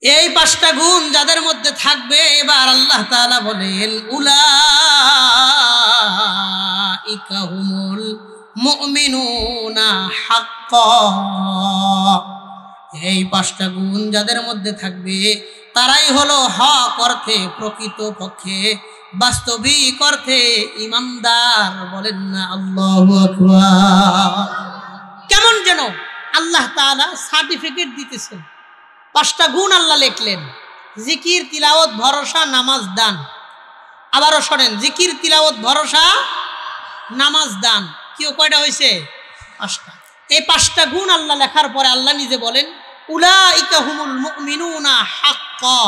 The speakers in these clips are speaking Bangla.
এই পাঁচটা গুণ যাদের মধ্যে থাকবে, এবার আল্লাহ তাআলা বলেন উলাইকা হুমুল মুমিনুনা হাক্কান। এই পাঁচটা গুণ যাদের মধ্যে থাকবে তারাই হলো হক অর্থে, প্রকৃত পক্ষে, বাস্তবিক অর্থে ঈমানদার। বলেন না আল্লাহু আকবার। কেমন যেন আল্লাহ তাআলা সার্টিফিকেট দিতেছেন। পাঁচটা গুণ আল্লাহ লিখলেন, জিকির, তিলাওয়াত, ভরসা, নামাজ, দান। আবারও শোনেন, জিকির, তিলাওয়াত, ভরসা, নামাজ, দান। কেউ কয়টা হয়েছে? পাঁচটা। এই পাঁচটা গুণ আল্লাহ লেখার পরে আল্লাহ নিজে বলেন উলাইকা হুমুল মুমিনুনা হাক্কা।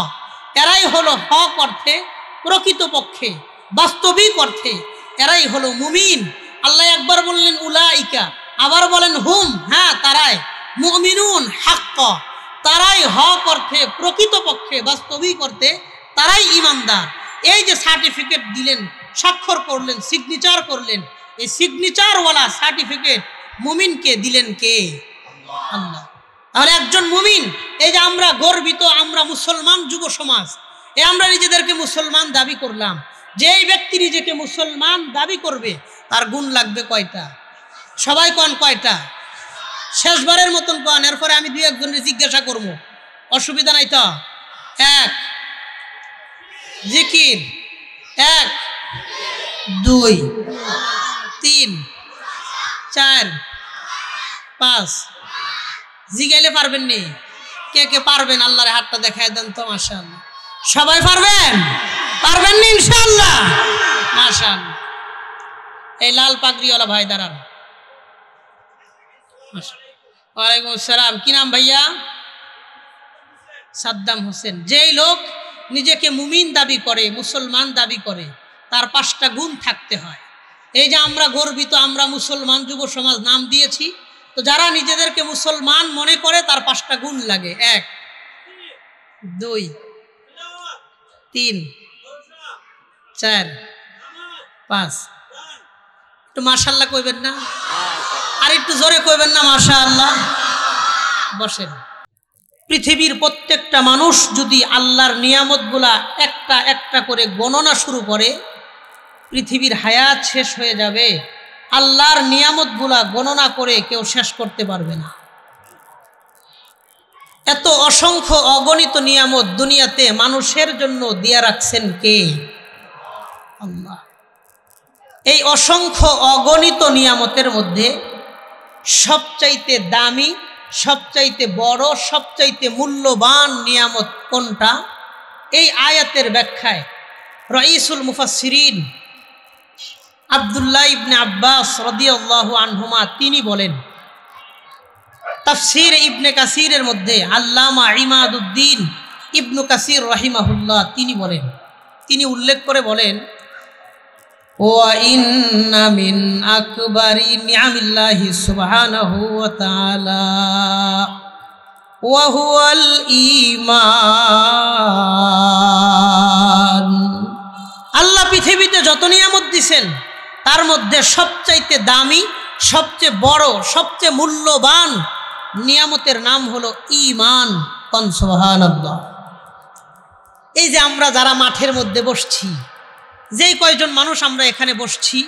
এরাই হলো হক অর্থে, প্রকৃত পক্ষে, বাস্তবিক অর্থে এরাই হলো মুমিন। আল্লাহ একবার বললেন উলাইকা, আবার বলেন হুম, হ্যাঁ তারাই, মুমিনুন হাক্কা, তারাই হক অর্থে, প্রকৃত পক্ষে, বাস্তবিক অর্থে তারাই ঈমানদার। এই যে সার্টিফিকেট দিলেন, স্বাক্ষর করলেন, সিগনেচার করলেন, এই সিগনেচারওয়ালা সার্টিফিকেট মুমিনকে দিলেন কে? আল্লাহ। তাহলে একজন মুমিন, এই যে আমরা গর্বিত, আমরা মুসলমান যুব সমাজ, এই আমরা নিজেদেরকে মুসলমান দাবি করলাম, যে এই ব্যক্তি নিজেকে মুসলমান দাবি করবে তার গুণ লাগবে কয়টা? সবাই কোন কয়টা? শেষবারের মতন কোন, এরপরে আমি দুই একজনের জিজ্ঞাসা করব, অসুবিধা নাই তো? এক, জিকির, এক, দুই, তিন, চার, পাঁচ। জিগাইলে পারবেন নি? কে কে পারবেন? আল্লাহর হাতটা দেখায় দেন তো। মাশাআল্লাহ, সবাই পারবেন? পারবেন নি ইনশাআল্লাহ? মাশাআল্লাহ। এই লাল পাগড়িওয়ালা ভাই দাঁড়ান। ওয়ালাইকুম আসসালাম। কি নাম ভাইয়া? সাদ্দাম হোসেন। যেই লোক নিজেকে মুমিন দাবি করে, মুসলমান দাবি করে, তার পাঁচটা গুণ থাকতে হয়। এই যে আমরা গর্বিত, আমরা মুসলমান যুব সমাজ নাম দিয়েছি, তো যারা নিজেদেরকে মুসলমান মনে করে তার পাঁচটা গুণ লাগে। এক, দুই, তিন, চার, পাঁচ। একটু মাশাআল্লাহ কইবেন না? আর একটু জোরে কইবেন না মাশাআল্লাহ? বসেন। পৃথিবীর প্রত্যেকটা মানুষ যদি আল্লাহর নিয়ামতগুলা একটা একটা করে গণনা শুরু করে, পৃথিবীর হায়াত শেষ হয়ে যাবে। আল্লাহর নিয়ামতগুলা গণনা করে কেউ শেষ করতে পারবে না। এত অসংখ্য অগণিত নিয়ামত দুনিয়াতে মানুষের জন্য দিয়ে রাখছেন কে? আল্লাহ। এই অসংখ্য অগণিত নিয়ামতের মধ্যে সবচাইতে দামি, সবচাইতে বড়, সবচাইতে মূল্যবান নিয়ামত কোনটা? এই আয়াতের ব্যাখ্যায় রাইসুল মুফাসসিরিন আব্দুল্লাহ ইবনে আব্বাস রাদিয়াল্লাহু আনহুমা তিনি বলেন, তাফসীর ইবনে কাসিরের মধ্যে আল্লামা ইমাদুদ্দিন ইবনু কাসির রাহিমাহুল্লাহ তিনি বলেন, তিনি উল্লেখ করে বলেন ওয়া ইন্না মিন আকবারি নিআমিল্লাহি সুবহানাহু ওয়া তাআলা ওয়া হুয়াল ঈমান। আল্লাহ পৃথিবীতে যত নিয়ামত দিয়েছেন তার মধ্যে সবচাইতে দামি, সবচেয়ে বড়, সবচেয়ে মূল্যবান নিয়ামতের নাম হলো ঈমান। কোন সুবহানাল্লাহ। এই যে আমরা যারা মাঠের মধ্যে বসছি, যেই কয়জন মানুষ আমরা এখানে বসছি,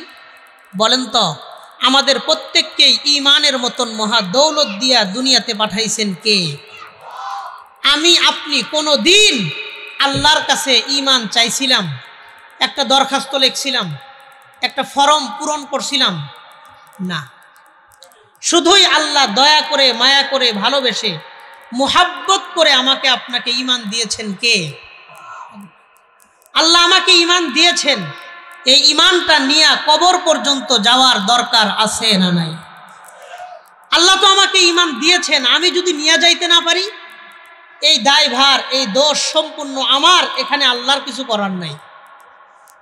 বলেন তো আমাদের প্রত্যেককেই ঈমানের মতন মহা দৌলত দিয়া দুনিয়াতে পাঠাইছেন কে? আমি আপনি কোনো দিন আল্লাহর কাছে ঈমান চাইছিলাম, একটা দরখাস্ত লিখছিলাম, একটা ফর্ম পূরণ করছিলাম? না। শুধুই আল্লাহ দয়া করে, মায়া করে, ভালোবেসে, মুহাব্বত করে আমাকে আপনাকে ঈমান দিয়েছেন কে? আল্লাহ আমাকে ঈমান দিয়েছেন। এই ঈমানটা নিয়ে কবর পর্যন্ত যাওয়ার দরকার আছে না নাই? আল্লাহ তো আমাকে ঈমান দিয়েছেন, আমি যদি নিয়ে যাইতে না পারি, এই দায়ভার, এই দোষ সম্পূর্ণ আমার। এখানে আল্লাহর কিছু করার নাই।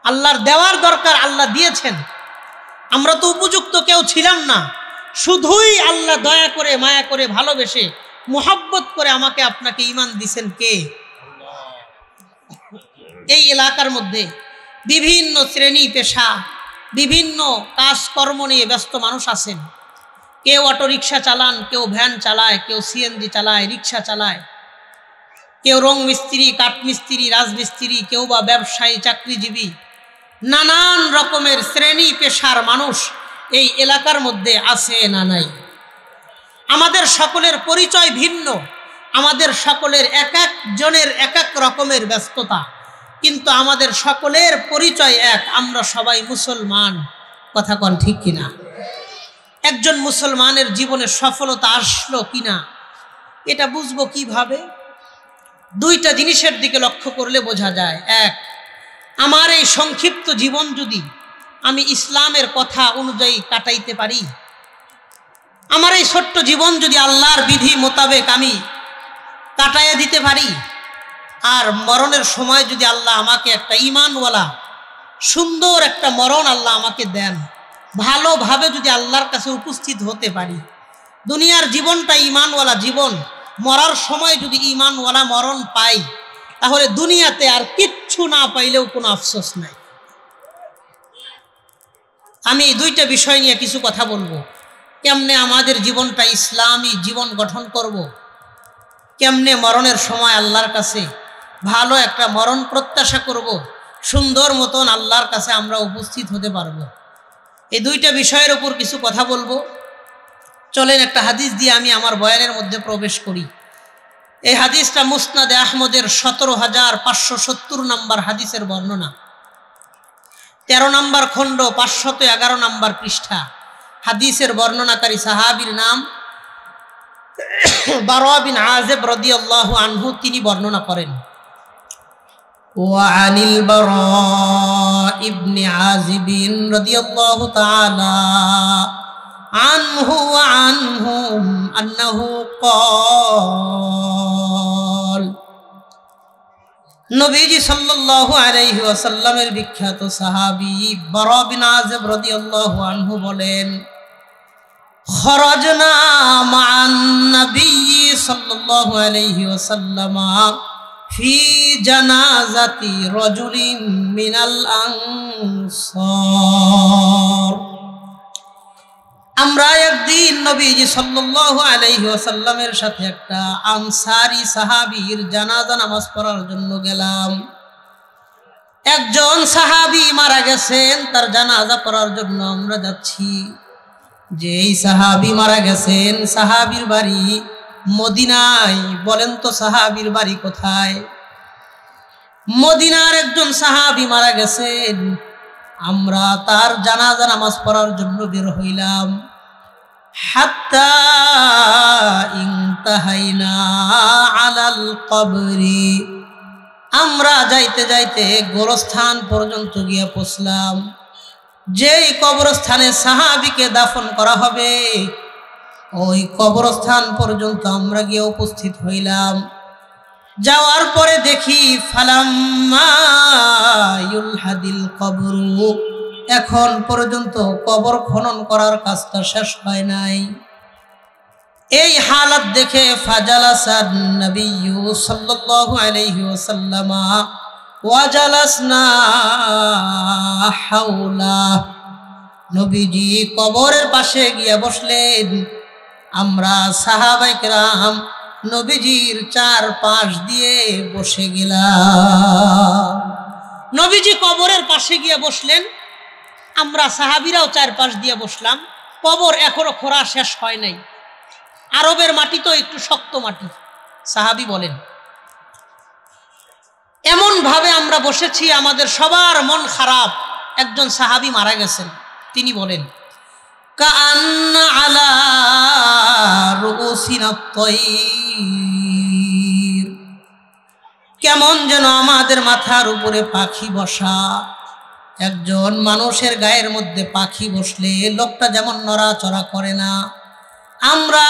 আল্লাহর দেওয়ার দরকার, আল্লাহ দিয়েছেন। আমরা তো উপযুক্ত কেউ ছিলাম না। শুধুই আল্লাহ দয়া করে, মায়া করে, ভালোবেসে, মুহাব্বত করে আমাকে আপনাকে ঈমান দিয়েছেন কে? এই এলাকার মধ্যে বিভিন্ন শ্রেণী পেশা, বিভিন্ন কাজকর্ম নিয়ে ব্যস্ত মানুষ আছেন। কেউ অটো রিক্সা চালান, কেউ ভ্যান চালায়, কেউ সিএনজি চালায়, রিক্সা চালায়, কেউ রং মিস্ত্রি, কাঠ মিস্ত্রি, রাজমিস্ত্রি, কেউ বা ব্যবসায়ী, চাকরিজীবী, নানান রকমের শ্রেণী পেশার মানুষ এই এলাকার মধ্যে আছে না নাই? আমাদের সকলের পরিচয় ভিন্ন, আমাদের সকলের এক এক জনের এক এক রকমের ব্যস্ততা, কিন্তু আমাদের সকলের পরিচয় এক, আমরা সবাই মুসলমান। কথা কন ঠিক কিনা? একজন মুসলমানের জীবনে সফলতা আসলো কিনা এটা বুঝবো কিভাবে? দুইটা জিনিসের দিকে লক্ষ্য করলে বোঝা যায়। এক, আমার এই সংক্ষিপ্ত জীবন যদি আমি ইসলামের কথা অনুযায়ী কাটাইতে পারি, আমার এই ছোট্ট জীবন যদি আল্লাহর বিধি মোতাবেক আমি কাটাইয়া দিতে পারি, আর মরণের সময় যদি আল্লাহ আমাকে একটা ঈমানওয়ালা সুন্দর একটা মরণ আল্লাহ আমাকে দেন, ভালোভাবে যদি আল্লাহর কাছে উপস্থিত হতে পারি, দুনিয়ার জীবনটা ঈমানওয়ালা জীবন, মরার সময় যদি ঈমানওয়ালা মরণ পাই, তাহলে দুনিয়াতে আর কিচ্ছু না পাইলেও কোনো আফসোস নাই। আমি এই দুইটা বিষয় নিয়ে কিছু কথা বলবো। কেমনে আমাদের জীবনটা ইসলামী জীবন গঠন করব, কেমনে মরণের সময় আল্লাহর কাছে ভালো একটা মরণ প্রত্যাশা করব, সুন্দর মতন আল্লাহর কাছে আমরা উপস্থিত হতে পারবো, এই দুইটা বিষয়ের উপর কিছু কথা বলবো। চলেন একটা হাদিস দিয়ে আমি আমার বয়ানের মধ্যে প্রবেশ করি। এই হাদিসটা মুসনাদে আহমদের 17,570 নম্বর হাদিসের বর্ণনা, 13 নম্বর খণ্ড, 511 নম্বর পৃষ্ঠা। হাদিসের বর্ণনাকারী সাহাবীর নাম বারা বিন আযিব রাদিয়াল্লাহু আনহু, তিনি বর্ণনা করেন, ওয়ানিল বারা ইবনে আযিব রাদিয়াল্লাহু তাআলা আনহু ওয়া আনহুম আন্নাহু ক্বাল, নবীজি সাল্লাল্লাহু আলাইহি ওয়াসাল্লামের বিখ্যাত সাহাবী বারা বিন আযিব রাদিয়াল্লাহু আনহু বলেন, খরাজনা মা'আন নবী সাল্লাল্লাহু আলাইহি ওয়াসাল্লাম ফি জানাজাতি রাজুলিন মিনাল আনসার। আমরা একদিন নবীজি সাল্লাল্লাহু আলাইহি ওয়াসাল্লামের সাথে একটা আনসারী সাহাবীর জানাজা নামাজ পড়ার জন্য গেলাম। একজন সাহাবী মারা গেছেন, তার জানাজা পড়ার জন্য আমরা যাচ্ছি। যেই সাহাবী মারা গেছেন, সাহাবীর বাড়ি মদিনায়। বলেন তো সাহাবীর বাড়ি কোথায়? মদিনার একজন সাহাবী মারা গেছেন, আমরা তার জানাজা নামাজ পড়ার জন্য বের হইলাম। হাত্তা ইনতাহাইনা আলাল কবরি, আমরা যাইতে যাইতে গোরস্থান পর্যন্ত গিয়ে পৌঁছলাম। যেই কবরস্থানে সাহাবীকে দাফন করা হবে, ওই কবরস্থান পর্যন্ত আমরা গিয়ে উপস্থিত হইলাম। যাওয়ার পরে দেখি ফালাম্মা ইউলহাদিল কবরু, এখন পর্যন্ত কবর খনন করার কাজটা শেষ হয় নাই। এই হালাত দেখে ফাজালাসান নবিয়্যু সাল্লাল্লাহু আলাইহি ওয়াসাল্লাম ওয়া জালাসনা হাওলা, নবীজি কবরের পাশে গিয়ে বসলেন। আমরা সাহাবায়ে কেরাম নবীজির চারপাশ দিয়ে বসে গেলাম। নবীজি কবরের পাশে গিয়ে বসলেন, আমরা সাহাবীরাও চারপাশ দিয়ে বসলাম। কবর এখনো খোঁড়া শেষ হয় নাই, আরবের মাটি তো একটু শক্ত মাটি। সাহাবী বলেন, এমন ভাবে আমরা বসেছি, আমাদের সবার মন খারাপ। একজন সাহাবী মারা গেছেন, তিনি বলেন, কাআন্না আলা রুউসিনা তায়র, কেমন যেন আমাদের মাথার উপরে পাখি বসা। একজন মানুষের গায়ের মধ্যে পাখি বসলে লোকটা যেমন নড়াচড়া করে না, আমরা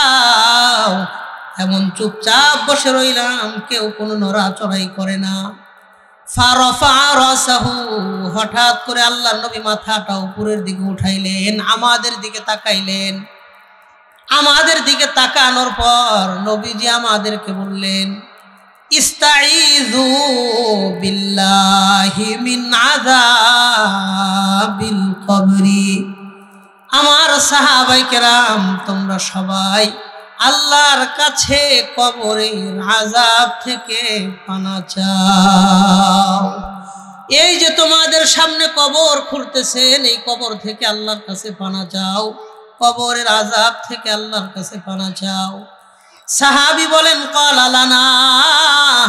এমন চুপচাপ বসে রইলাম, কেউ কোনো নড়াচড়াই করে না। ফারাফা রাসাহু, হঠাৎ করে আল্লাহর নবী মাথাটা উপরের দিকে উঠাইলেন, আমাদের দিকে তাকাইলেন। আমাদের দিকে তাকানোর পর নবীজি আমাদেরকে বললেন, ইস্তাইযু বিল্লাহি মিন আযাবিল কবরি। আমার সাহাবায়ে কেরাম, তোমরা সবাই আল্লাহর কাছে কবরের আযাব থেকে পানা চাও। এই যে তোমাদের সামনে কবর খুঁড়তেছেন, এই কবর থেকে আল্লাহর কাছে পানা চাও, কবরের আযাব থেকে আল্লাহর কাছে পানা চাও। সাহাবী বলেন ক্বালা লানা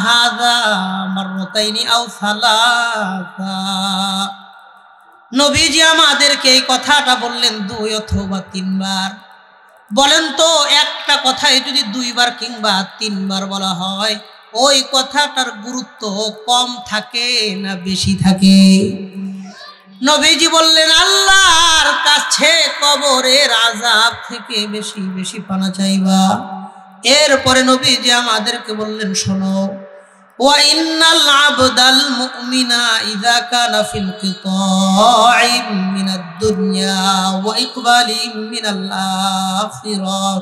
হাযা মাররাতাইনি আও সালাসা, নবীজি আমাদেরকে এই কথাটা বললেন 2 অথবা 3 বার। বলেন তো একটা কথাই যদি 2 বার কিংবা 3 বার বলা হয়, ওই কথাটার গুরুত্ব কম থাকে না বেশি থাকে? নবীজি বললেন আল্লাহর কাছে কবরের আযাব থেকে বেশি বেশি পানা চাইবা। এরপরে নবীজি আমাদেরকে বললেন শোনো, ওয়া ইন্নাল আবদাল মুমিনা ইযা কানা ফিল কিতাইম মিনাদ দুনিয়া ওয়া ইকবালিম মিনাল আখিরাহ,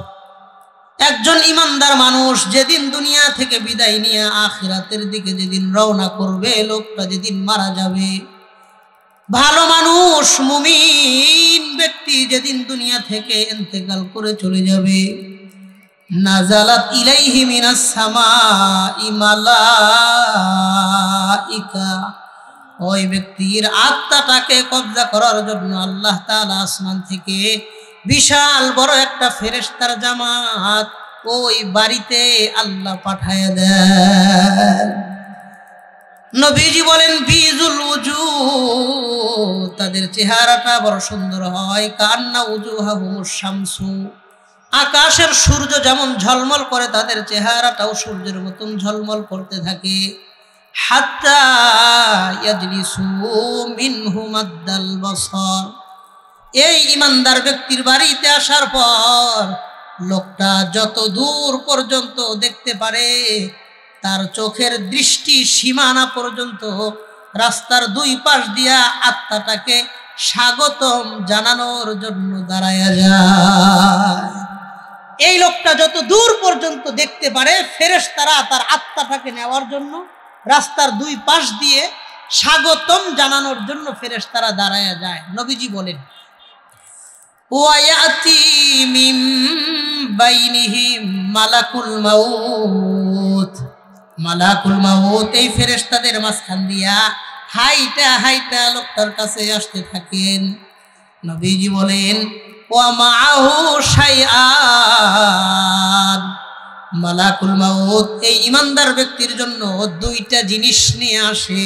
একজন ইমানদার মানুষ যেদিন দুনিয়া থেকে বিদায় নিয়ে আখিরাতের দিকে যেদিন রওনা করবে, লোকটা যেদিন মারা যাবে, ভালো মানুষ মুমিন ব্যক্তি যেদিন দুনিয়া থেকে ইন্তেকাল করে চলে যাবে, নাজালাত ইলাইহি মিনাস সামাই মালাইকা, ওই ব্যক্তির আত্মাটাকে কবজা করার জন্য আল্লাহ তাআলা আসমান থেকে বিশাল বড় একটা ফেরেশতার জামাত ওই বাড়িতে আল্লাহ পাঠায় দেন। নবীজি বলেন বিজুল উজুহ, তাদের চেহারাটা বড় সুন্দর হয়, কান্না উজুহাহুমুশ শামসু, আকাশের সূর্য যেমন ঝলমল করে তাদের চেহারাটাও সূর্যের মতন ঝলমল করতে থাকে। হাত্তা ইয়াজলিসু মিনহু মাদ্দাল বসর, এই ইমানদার ব্যক্তির বাড়িতে আসার পর লোকটা যত দূর পর্যন্ত দেখতে পারে, তার চোখের দৃষ্টি সীমানা পর্যন্ত রাস্তার 2 পাশ দিয়া আত্মাটাকে স্বাগতম জানানোর জন্য দাঁড়ায়া যায়। এই লোকটা যত দূর পর্যন্ত দেখতে পারে, ফেরেশতারা তার আত্মাটাকে নেওয়ার জন্য রাস্তার 2 পাশ দিয়ে স্বাগতম জানানোর জন্য ফেরেশতারা দাঁড়ায়া যায়। নবীজি বলেন ওয়ায়াতি মিন বাইনিহিম মালাকুল মাউত, মালাকুল মাউত এই ফেরেশতাদের মাঝখান দিয়া হাইটা হাইটা লোকটার কাছে আসতে থাকেন। নবীজি বলেন ওয়া মাআহু শাইআন, মালাকুল মাউত এই ইমানদার ব্যক্তির জন্য 2টা জিনিস নিয়ে আসে।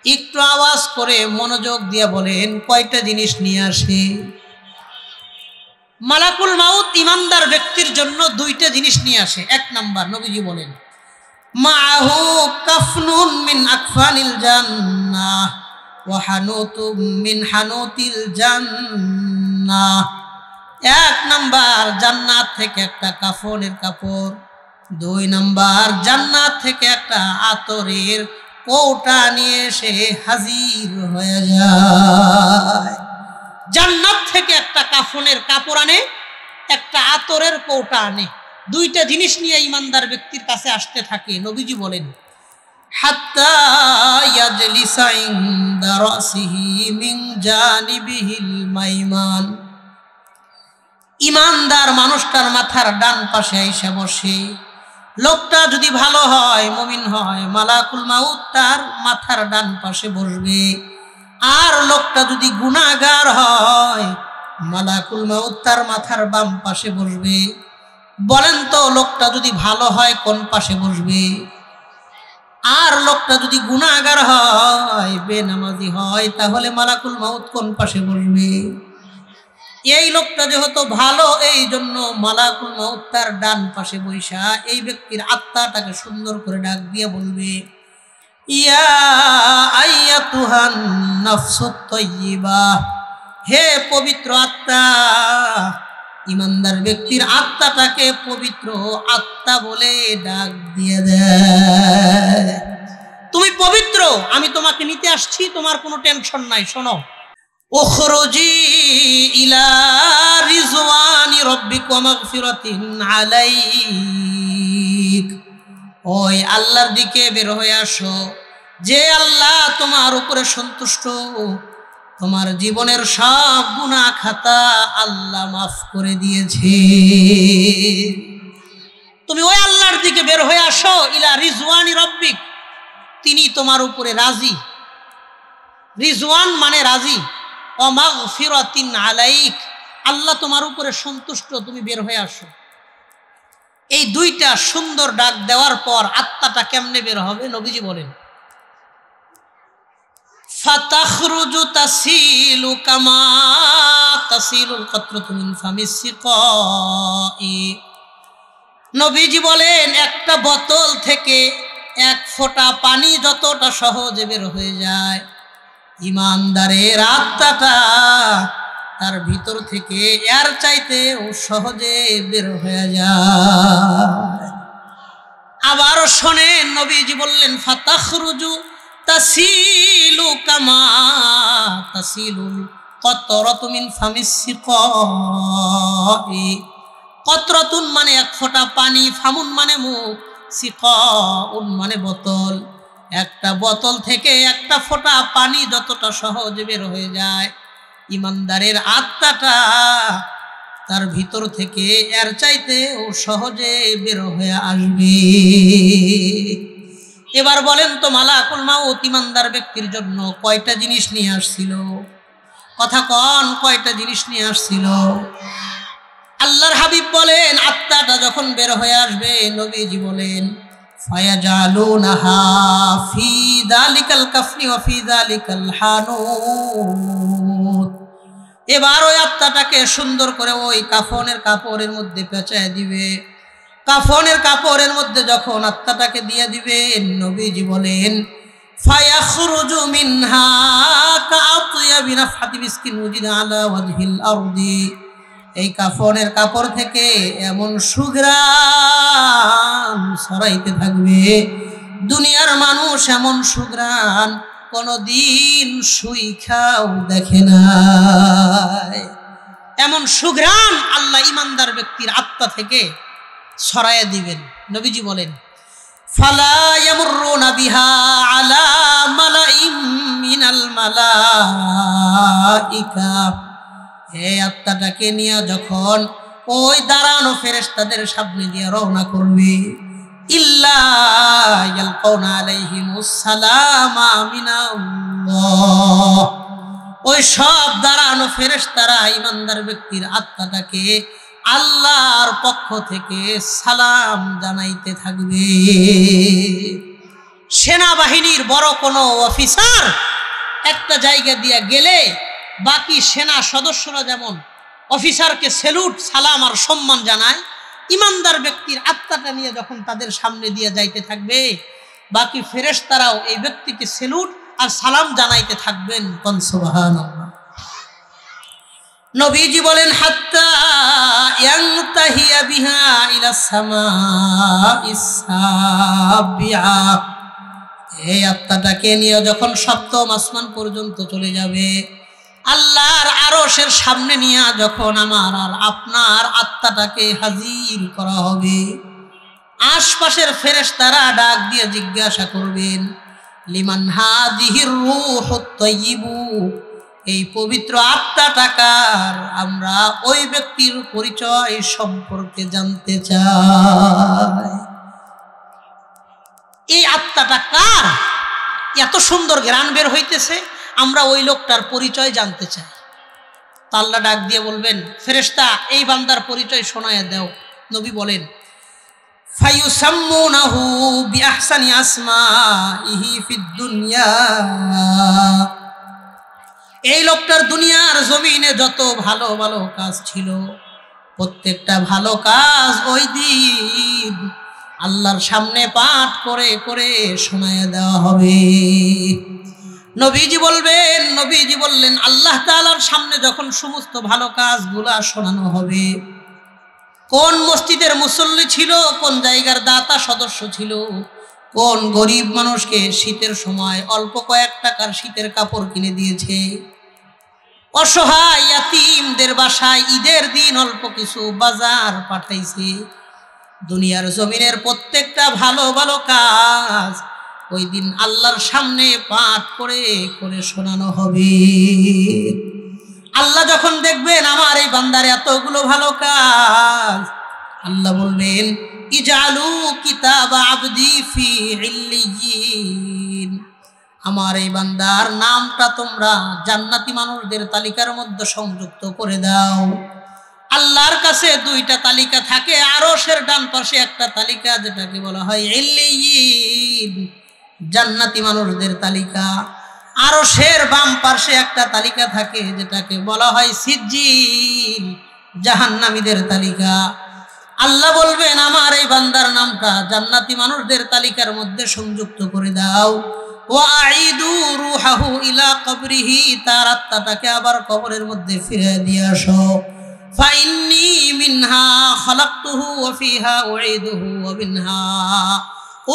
একটু আওয়াজ করে মনোযোগ দিয়ে বলেন কয়টা জিনিস নিয়ে আসে? মালাকুল মাউত ইমানদার ব্যক্তির জন্য 2টা জিনিস নিয়ে আসে। 1 নাম্বার, নবীজি বলেন মাআহু কাফনুন মিন আকফানিল জান্নাহ ওয়া হানুতুম মিন হানুতিল জান্নাহ, 1 নাম্বার জান্নাত থেকে একটা কাফনের কাপড়, 2 নাম্বার জান্নাত থেকে একটা আতরের কৌটা নিয়ে এসে হাজির হয়ে যায়। জান্নাত থেকে একটা কাফনের কাপড় আনে, একটা আতরের কৌটা আনে, 2টা জিনিস নিয়ে ইমানদার ব্যক্তির কাছে আসতে থাকে। নবীজি বলেন হাত্তা ইয়াজলিসা ইনদা রাসিহি মিন জানিবিহিল মাইমান, ইমানদার মানুষটার মাথার ডান পাশে এসে বসে। লোকটা যদি ভালো হয়, মুমিন হয়, মালাকুল মাউত তার মাথার ডান পাশে বসবে। আর লোকটা যদি গুনাহগার হয়, মালাকুল মাউত তার মাথার বাম পাশে বসবে। বলেন তো লোকটা যদি ভালো হয় কোন পাশে বসবে? আর লোকটা যদি গুনাহগার হয়, বেনামাজি হয়, তাহলে মালাকুল মাউত কোন পাশে বসবে? এই লোকটা যেহেতু ভালো, এই জন্য মালাকুল মাউত তার ডান পাশে বৈশা এই ব্যক্তির আত্মাটাকে সুন্দর করে ডাক দিয়ে বলবে ইয়া আইয়াতুহান নাফসুত তাইয়্যিবা, হে পবিত্র আত্মা। ইমানদার ব্যক্তির আত্মাটাকে পবিত্র আত্মা বলে ডাক দিয়ে দেয়, তুমি পবিত্র, আমি তোমাকে নিতে আসছি, তোমার কোনো টেনশন নাই। শোনো, উখরুজি ইলা রিজওয়ানি রাব্বিকা ওয়া মাগফিরাতিন আলাইক, ওই আল্লাহর দিকে বের হয়ে আসো, যে আল্লাহ তোমার উপরে সন্তুষ্ট, তোমার জীবনের সব গুনাহ খাতা আল্লাহ মাফ করে দিয়েছে। তুমি ওই আল্লাহর দিকে বের হয়ে আসো, ইলা রিজওয়ানি রব্বিক, তিনি তোমার উপরে রাজি। রিজওয়ান মানে রাজি, ও মাগফিরাতিন আলাইক, আল্লাহ তোমার উপরে সন্তুষ্ট, তুমি বের হয়ে আসো। এই দুইটা সুন্দর ডাক দেওয়ার পর আত্মাটা কেমনে বের হবে? নবীজি বলেন, ফাতাখরুজু তাসিলু কামা তাসিলুল কতরাতু মিন ফামিস সিকাই। নবীজি বলেন, একটা বোতল থেকে এক ফোঁটা পানি যতটা সহজে বের হয়ে যায়, ইমানদারের আত্মাটা তার ভিতর থেকে এর চাইতে সহজে বের হয়ে যায়। আবারও শোনেন, নবীজি বললেন, ফাতাখরুজু তাসিলু কামা তাসিলুল কতরাতু মিন ফামিস সিকাই। কতরাতুন মানে এক ফোঁটা পানি, ফামুন মানে মুখ, সিকাউন মানে বোতল। একটা বোতল থেকে একটা ফোঁটা পানি যতটা সহজে বের হয়ে যায়, ইমানদারের আত্মাটা তার ভিতর থেকে এর চাইতে সহজে বের হয়ে আসবে। এবার বলেন তো, মালাকুল মাউত ইমানদার ব্যক্তির জন্য কয়টা জিনিস নিয়ে আসছিল? কথা কন, কয়টা জিনিস নিয়ে আসছিল? আল্লাহর হাবিব বলেন, আত্মাটা যখন বের হয়ে আসবে, নবীজি বলেন, ফায়াজালুনাহা ফি যালিকাল কাফনি ওয়া ফি যালিকাল হানুত। এবার ওই আত্মাটাকে সুন্দর করে ওই কাফনের কাপড়ের মধ্যে পেঁচায় দিবে। কাফনের কাপড়ের মধ্যে যখন আত্মাটাকে দিয়ে দিবেন, নবীজি বলেন, ফায়াখরুজু মিনহা কাআতিয়াবি নাফহাতি মিসকিন উজিদা আলা ওয়াজহিল আরদি। এই কাফনের কাপড় থেকে এমন সুঘ্রাণ ছড়াইতে থাকবে, দুনিয়ার মানুষ এমন সুঘ্রাণ কোনদিন সুইখাও দেখে নাই। এমন সুঘ্রাণ আল্লাহ ইমানদার ব্যক্তির আত্মা থেকে ছড়াইয়া দিবেন। নবীজি বলেন, ফালা ইয়ামুরুনা বিহা আলা মালাইম মিনাল মালাইকা। এই আত্মাটাকে নিয়ে যখন ওই দাঁড়ানো ফেরেশতাদের সামনে দিয়ে রওনা করবে, ইল্লা ইয়ালকাউনা আলাইহিমুস সালামা মিনাল্লাহ। ওই সব দাঁড়ানো ফেরেশতারা ইমানদার ব্যক্তির আত্মাটাকে আল্লাহর পক্ষ থেকে সালাম জানাইতে থাকবে। সেনাবাহিনীর বড় কোনো অফিসার একটা জায়গা দিয়ে গেলে বাকি সেনা সদস্যরা যেমন অফিসারকে স্যালুট, সালাম আর সম্মান জানায়, ইমানদার ব্যক্তির আত্মাটা নিয়ে যখন তাদের সামনে দিয়ে যাইতে থাকবে, বাকি ফেরেশতারাও এই ব্যক্তিকে স্যালুট আর সালাম জানাইতে থাকবেন। সুবহানাল্লাহ। নবীজি বলেন, হাত্তা ইয়ানতাহিয়া বিহা ইলা সামাইস সাবিআ। এই আত্মাটাকে নিয়ে যখন সপ্তম আসমান পর্যন্ত চলে যাবে, আল্লাহর আরশের সামনে নিয়ে যখন আমার আর আপনার আত্মাটাকে হাজির করা হবে, আশপাশের ফেরেশতারা ডাক দিয়ে জিজ্ঞাসা করবেন, লিমান হাযিহির রূহুত তাইয়্যিবু। এই পবিত্র আত্মাটাকার, আমরা ওই ব্যক্তির পরিচয় সম্পর্কে জানতে চাই। এই আত্মাটা কার? এত সুন্দর ঘ্রাণ বের হইতেছে, আমরা ওই লোকটার পরিচয় জানতে চাই। তা আল্লাহ ডাক দিয়ে বলবেন, ফেরেশতা এই বান্দার পরিচয় শোনায়া দাও। নবী বলেন, ফায়ুসাম্মুনাহু বিআহসানি আসমাইহি ফিদ দুনিয়া। এই লোকটার দুনিয়ার জমিনে যত ভালো ভালো কাজ ছিল, প্রত্যেকটা ভালো কাজ ওই দিন আল্লাহর সামনে পাঠ করে করে শোনায়া দেওয়া হবে। নবীজি বললেন, আল্লাহ তাআলার সামনে যখন সমস্ত ভালো কাজগুলা শোনানো হবে, কোন মসজিদের মুসল্লি ছিল, কোন জায়গার দাতা সদস্য ছিল, কোন গরিব মানুষকে শীতের সময় অল্প কয়েক টাকার শীতের কাপড় কিনে দিয়েছে, অসহায় ইয়াতীমদের বাসায় ঈদের দিন অল্প কিছু বাজার পাঠাইছে, দুনিয়ার জমিনের প্রত্যেকটা ভালো ভালো কাজ ওই দিন আল্লাহর সামনে পাঠ করে করে শোনানো হবে। আল্লাহ যখন দেখবেন আমার এই বান্দার এতগুলো ভালো কাজ, আল্লাহ বলবেন ইজআলু কিতাব আবদি ফি ইল্লিয়িন, আমার এই বান্দার নামটা তোমরা জান্নাতি মানুষদের তালিকার মধ্যে সংযুক্ত করে দাও। আল্লাহর কাছে দুইটা তালিকা থাকে, আরশের ডান পাশে একটা তালিকা যেটাকে বলা হয় ইল্লিয়িন, জান্নাতি মানুষদের তালিকা। আরশের বাম পাশে একটা তালিকা থাকে যেটাকে বলা হয় সিজ্জিল, জাহান্নামীদের তালিকা। আল্লাহ বলবেন আমার এই বান্দার নামটা জান্নাতি মানুষদের তালিকার মধ্যে সংযুক্ত করে দাও। ওয়াঈদু রূহাহু ইলা কবরিহি, তার আত্মাটাকে আবার কবরের মধ্যে ফিরিয়ে দিয়ে আসো। ফাইন্নী মিনহা খালাকতুহু ওয়া ফিহা উঈদুহু ওয়া মিনহা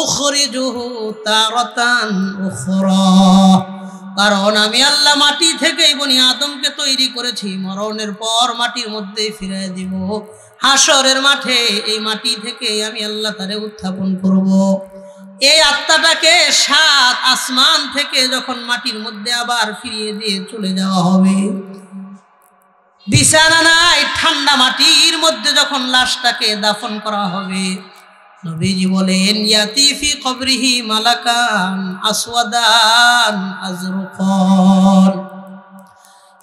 উখরিজুহু তারাতান উখরা, কারণ আমি আল্লাহ মাটি থেকেই বনি আদমকে তৈরি করেছি, মরণের পর মাটির মধ্যে ফিরিয়ে দিব। হাসরের মাঠে এই মাটি থেকে আমি আল্লাহ তারে উত্থাপন করব। এই আত্মাটাকে 7 আসমান থেকে যখন মাটির মধ্যে আবার ফিরিয়ে দিয়ে চলে যাওয়া হবে, বিছানা নাই, ঠান্ডা মাটির মধ্যে যখন লাশটাকে দাফন করা হবে, নবীজি বলেন ইয়াতি ফি কবরিহি মালাকান আসওয়াদান আজরুকান,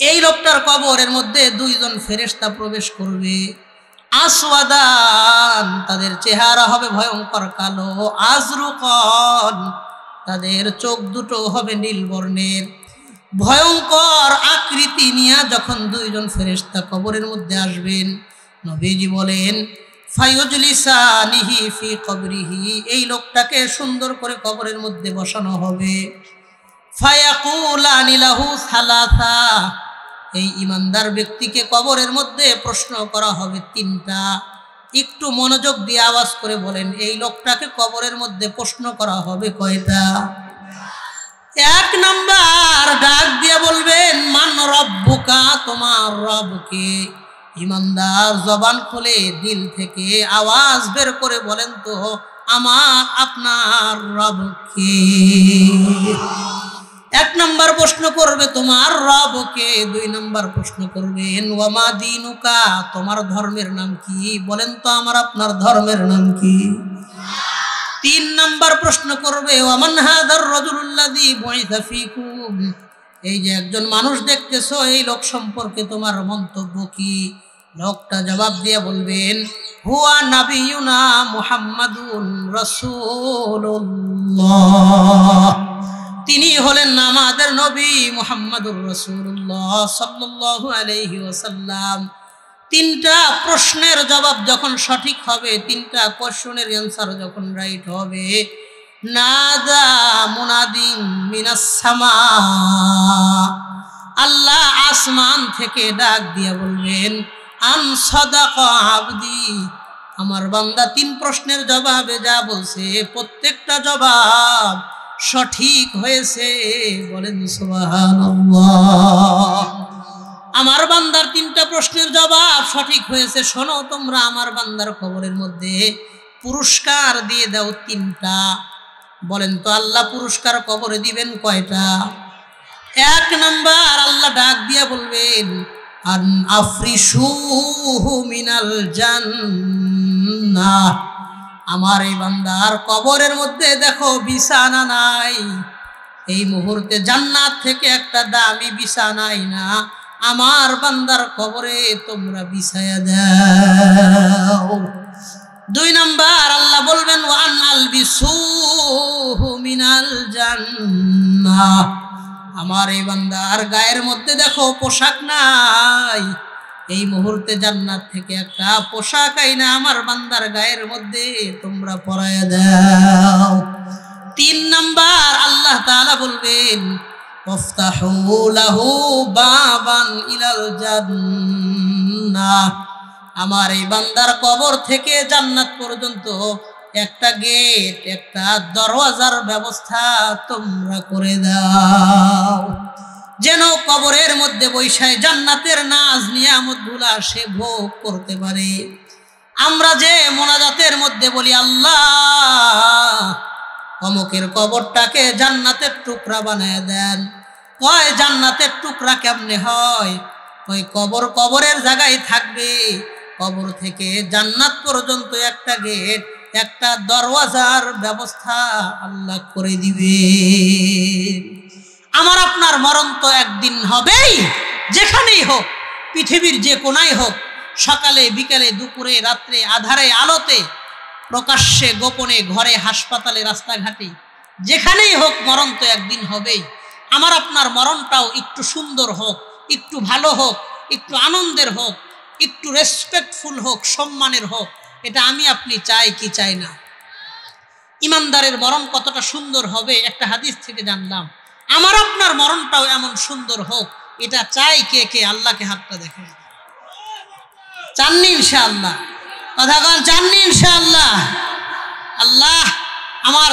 এই লোকটার কবরের মধ্যে 2 জন ফেরেশতা প্রবেশ করবে। আসওয়াদান, তাদের চেহারা হবে ভয়ঙ্কর কালো, আজরুকান, তাদের চোখ দুটো হবে নীল বর্ণের। ভয়ঙ্কর আকৃতি নিয়ে যখন 2 জন ফেরেশতা কবরের মধ্যে আসবেন, নবীজি বলেন ফায়ুজলিসানিহি ফি কবরিহি, এই লোকটাকে সুন্দর করে কবরের মধ্যে বসানো হবে। ফায়াকুলানি লাহু সালাসা, এই ইমানদার ব্যক্তিকে কবরের মধ্যে প্রশ্ন করা হবে 3টা। একটু মনোযোগ দিয়ে আওয়াজ করে বলেন, এই লোকটাকে কবরের মধ্যে প্রশ্ন করা হবে কয়টা? 1 নাম্বার ডাক দিয়ে বলবেন মান রব্বুকা, তোমার রবকে। ইমানদার জবান খুলে দিল থেকে আওয়াজ বের করে বলেন তো আমার আপনার রবকে। 1 নাম্বার প্রশ্ন করবে তোমার রবকে। 2 নাম্বার প্রশ্ন করবেন ওয়ামা দিনুকা, তোমার ধর্মের নাম কি? বলেন তো আমার আপনার ধর্মের নাম কি? 3 নাম্বার প্রশ্ন করবে ওয়ামান হাদার রাজুলুল্লাযী বুইসা ফীকুম, এই যে একজন মানুষ দেখতেছো, এই লোক সম্পর্কে তোমার মন্তব্য কি? লোকটা জবাব দিয়ে বলবেন হুয়া নাবিয়ুনা মুহাম্মাদুন রাসূলুল্লাহ, তিনি হলেন আমাদের নবী মুহাম্মাদুর রাসূলুল্লাহ সাল্লাল্লাহু আলাইহি ওয়াসাল্লাম। 3টা প্রশ্নের জবাব যখন সঠিক হবে, 3টা কোশ্চেনের অ্যানসার যখন রাইট হবে, নাদা মুনাদিন মিনাস সামা, আল্লাহ আসমান থেকে ডাক দিয়ে বলবেন আন সাদাকা আবদি, আমার বান্দা 3 প্রশ্নের জবাবে যা বলছে প্রত্যেকটা জবাব সঠিক হয়েছে। বলেন সুবহানাল্লাহ। আমার বান্দার 3টা প্রশ্নের জবাব সঠিক হয়েছে। শোনো তোমরা, আমার বান্দার কবরের মধ্যে পুরস্কার দিয়ে দাও 3টা। বলেন তো আল্লাহ পুরস্কার কবরে দিবেন কয়টা? 1 নাম্বার আল্লাহ ডাক দিয়া বলবেন আন আফরিশুহু মিনাল জান্নাহ, আমার এই বান্দার কবরের মধ্যে দেখো বিছানা নাই, এই মুহূর্তে জান্নাত থেকে একটা দামি বিছানাই না আমার বান্দার কবরে তোমরা বিছায়া দাও। 2 নাম্বার আল্লাহ বলবেন ওয়ান আলবিসুহু মিনাল জান্নাহ, আমার এই বান্দার গায়ের মধ্যে দেখো পোশাক নাই, এই মুহূর্তে জান্নাত থেকে একটা পোশাক আইনা আমার বান্দার গায়ের মধ্যে তোমরা পরায়া দাও। 3 নাম্বার আল্লাহ তাআলা বলবেন ওয়াফতাহু লাহু বাবান ইলাল জান্নাহ, আমার এই বান্দার কবর থেকে জান্নাত পর্যন্ত একটা গেট, একটা দরওয়াজার ব্যবস্থা তোমরা করে দাও, যেন কবরের মধ্যে বৈশায় জান্নাতের নাজ নিয়ামত গুলা সে ভোগ করতে পারে। আমরা যে মোনাজাতের মধ্যে বলি আল্লাহ অমুকের কবরটাকে জান্নাতের টুকরা বানায় দেন, কয় জান্নাতের টুকরা কেমনে হয়? ওই কবরের জায়গায় থাকবে, কবর থেকে জান্নাত পর্যন্ত একটা গেট, একটা দরওয়াজার ব্যবস্থা আল্লাহ করে দিবে। আমার আপনার মরণ তো একদিন হবেই, যেখানেই হোক, পৃথিবীর যে কোনায় হোক, সকালে বিকালে দুপুরে রাত্রে আধারে আলোতে, প্রকাশ্যে গোপনে ঘরে হাসপাতালে রাস্তাঘাটে যেখানেই হোক মরণ তো একদিন হবেই। আমার আপনার মরণটাও একটু সুন্দর হোক, একটু ভালো হোক, একটু আনন্দের হোক, একটু রেসপেক্টফুল হোক, সম্মানের হোক, এটা আমি আপনি চাই কি চাই না? ইমানদারের মরণ কতটা সুন্দর হবে একটা হাদিস থেকে জানলাম। আমার আপনার মরণটাও এমন সুন্দর হোক, এটা চাই কে কে? আল্লাহকে হাতটা দেখে চাননি ইনশাআল্লাহ? কথা বলেন চাননি ইনশাআল্লাহ? আল্লাহ আমার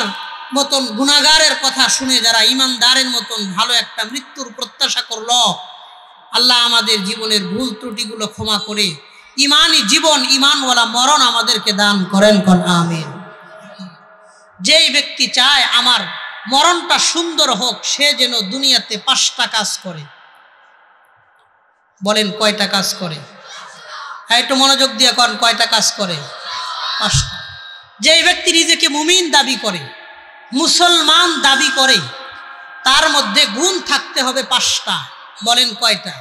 মতন গুনাহগারের কথা শুনে যারা ইমানদারের মতন ভালো একটা মৃত্যুর প্রত্যাশা করলো, আল্লাহ আমাদের জীবনের ভুল ত্রুটিগুলো ক্ষমা করে ইমানি জীবন, ইমানওয়ালা মরণ আমাদেরকে দান করেন, কোন আমিন। যেই ব্যক্তি চায় আমার মরণটা সুন্দর হোক, সে যেন দুনিয়াতে 5টা কাজ করে। বলেন কয়টা কাজ করে? একটু মনোযোগ দিয়ে কোন কয়টা কাজ করে? 5টা। যেই ব্যক্তি নিজেকে মুমিন দাবি করে, মুসলমান দাবি করে, তার মধ্যে গুণ থাকতে হবে 5টা। বলেন কয়টা?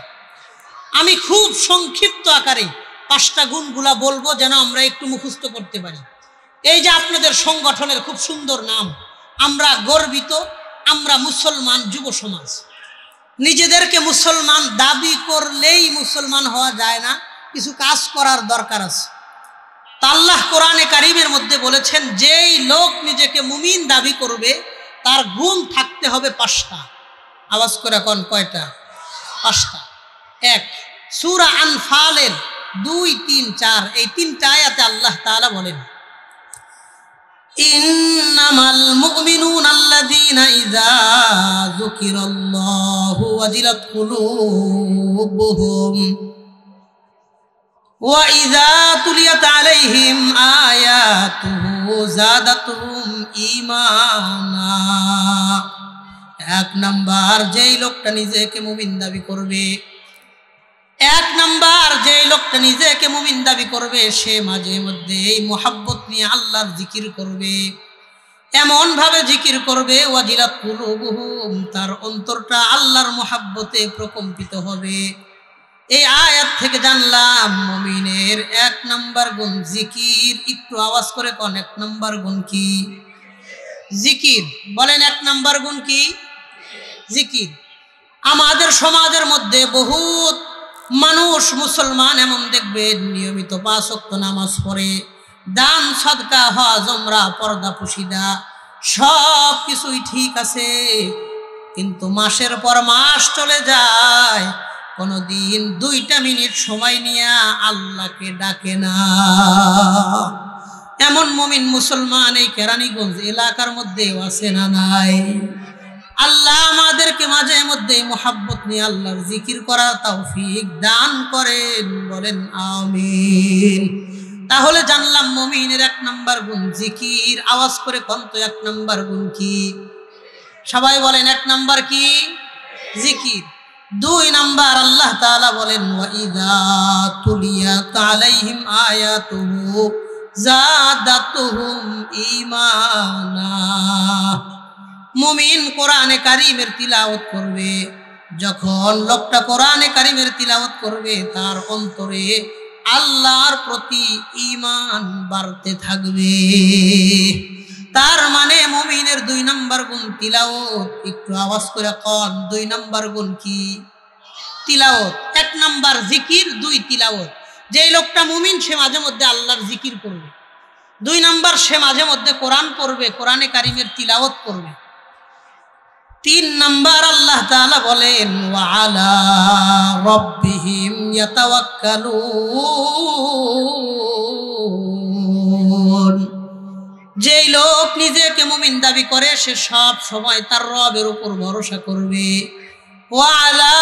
আমি খুব সংক্ষিপ্ত আকারে 5টা গুণগুলা বলবো, যেন আমরা একটু মুখস্থ করতে পারি। এই যে আপনাদের সংগঠনের খুব সুন্দর নাম, আমরা গর্বিত, আমরা মুসলমান যুব সমাজ। নিজেদেরকে মুসলমান দাবি করলেই মুসলমান হওয়া যায় না, কিছু কাজ করার দরকার আছে। তা আল্লাহ কোরআনে কারিমের মধ্যে বলেছেন, যেই লোক নিজেকে মুমিন দাবি করবে তার গুণ থাকতে হবে 5টা। আওয়াজ করে কোন কয়টা? 5টা। 1 সূরা আনফালের 2, 3, 4 এই 3টা আয়াতে আল্লাহ তাআলা বলেন, ইন্নামাল মুমিনুনা আল্লাযীনা ইযা যুকিরাল্লাহু ওয়াজিলাত কুলুবুহুম ওয়া ইযা তুলিয়াত আলাইহিম আয়াতুহু যাদাতুহুম ঈমানা। 1 নাম্বার, যেই লোকটা নিজেকে মুমিন দাবি করবে, 1 নাম্বার যেই লোকটা নিজেকে মুমিন দাবি করবে, সে মাঝে মধ্যে এই মুহাব্বত নিয়ে আল্লাহর জিকির করবে, এমন ভাবে জিকির করবে, ওয়াজিলাত কুলুবুহুম, তার অন্তরটা আল্লাহর মুহাব্বতে প্রকম্পিত হবে। এই আয়াত থেকে জানলাম মুমিনের 1 নাম্বার গুণ জিকির। একটু আওয়াজ করে কোন 1 নাম্বার গুণ কি? জিকির। বলেন 1 নাম্বার গুণ কি? জিকির। আমাদের সমাজের মধ্যে বহুত মানুষ মুসলমান এমন দেখবেন নিয়মিত 5 ওয়াক্ত নামাজ পড়ে, দান সাদকা হজ উমরা পর্দা পুশিদা সব কিছুই ঠিক আছে, কিন্তু মাসের পর মাস চলে যায়, কোনদিন 2টা মিনিট সময় নিয়ে আল্লাহকে ডাকে না। এমন মুমিন মুসলমান এই কেরানীগঞ্জ এলাকার মধ্যে আছে না নাই? আল্লাহ আমাদেরকে মাঝে মধ্যে মুহাব্বত নিয়ে আল্লাহর জিকির করার তৌফিক দান করেন, বলেন আমিন। তাহলে জানলাম মুমিনের 1 নাম্বার গুণ জিকির। আওয়াজ করে কোন তো 1 নাম্বার গুণ কি? সবাই বলেন 1 নাম্বার কি? জিকির। 2 নাম্বার আল্লাহ তাআলা বলেন, ওয়া ইযা তুলিয়াত আলাইহিম আয়াতুহু যাদাতুহুম ঈমানা। মুমিন কোরআনে কারিমের তিলাওয়াত করবে, যখন লোকটা কোরআনে কারিমের তিলাওয়াত করবে, তার অন্তরে আল্লাহর প্রতি ঈমান বাড়তে থাকবে। তার মানে মুমিনের 2 নাম্বার গুণ তিলাওয়াত। একটু আওয়াজ করে কোন 2 নাম্বার গুণ কি? তিলাওয়াত। 1 নাম্বার জিকির, 2 তিলাওয়াত। যেই লোকটা মুমিন সে মাঝে মধ্যে আল্লাহর জিকির করবে, 2 নাম্বার সে মাঝে মধ্যে কোরআন পড়বে, কোরআনে কারিমের তিলাওয়াত করবে। 3 নাম্বার আল্লাহ তাআলা বলেন, ওয়া আলা রাব্বিহিম ইয়াতাওয়াক্কালুন। যেই লোক নিজেকে মুমিন দাবি করে সে সব সময় তার রবের উপর ভরসা করবে। ওয়া আলা